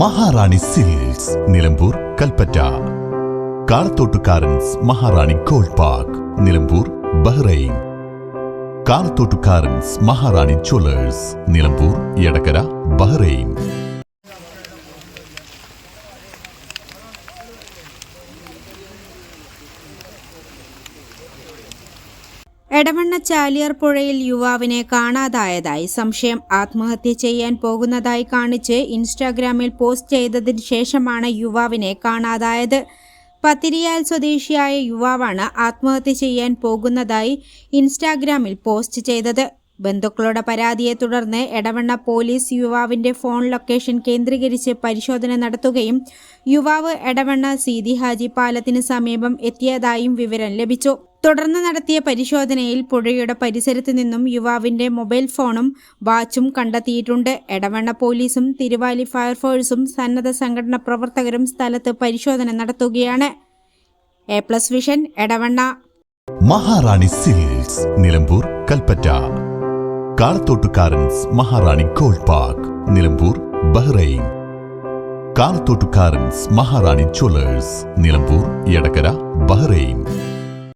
മഹാറാണി silks, Nilambur, Kalpetta. Kalathottukarans Maharani gold park, Nilambur, Bahrain. Kalathottukarans Maharani jewellers, Nilambur, Edakkara, Bahrain. Edavanna Chaliyar പുഴയിൽ യുവാവിനെ കാണാതായതായി സംശയം. ആത്മഹത്യ ചെയ്യാൻ പോകുന്നതായി കാണിച്ച് ഇൻസ്റ്റാഗ്രാമിൽ പോസ്റ്റ് ചെയ്തതിന് ശേഷമാണ് യുവാവിനെ കാണാതായത്. പത്തിരിയാൽ സ്വദേശിയായ യുവാവാണ് ആത്മഹത്യ ചെയ്യാൻ പോകുന്നതായി ഇൻസ്റ്റാഗ്രാമിൽ പോസ്റ്റ് ചെയ്തത്. ബന്ധുക്കളുടെ പരാതിയെ തുടർന്ന് എടവണ്ണ പോലീസ് യുവാവിന്റെ ഫോൺ ലൊക്കേഷൻ കേന്ദ്രീകരിച്ച് പരിശോധന നടത്തുകയും യുവാവ് എടവണ്ണ സീതി ഹാജി പാലത്തിന് സമീപം എത്തിയതായും വിവരം ലഭിച്ചു. തുടർന്ന് നടത്തിയ പരിശോധനയിൽ പുഴയുടെ പരിസരത്ത് നിന്നും യുവാവിന്റെ മൊബൈൽ ഫോണും വാച്ചും കണ്ടെത്തിയിട്ടുണ്ട്. എടവണ്ണ പോലീസും തിരുവാലി ഫയർഫോഴ്സും സന്നദ്ധ സംഘടനാ പ്രവർത്തകരും സ്ഥലത്ത് പരിശോധന നടത്തുകയാണ്. A+ vision, Edavanna. Maharani silks, Nilambur, Kalpetta. Kalathottukarans Maharani gold park, Nilambur, Bahrain. Kalathottukarans Maharani jewellers, Nilambur, Edakkara, Bahrain.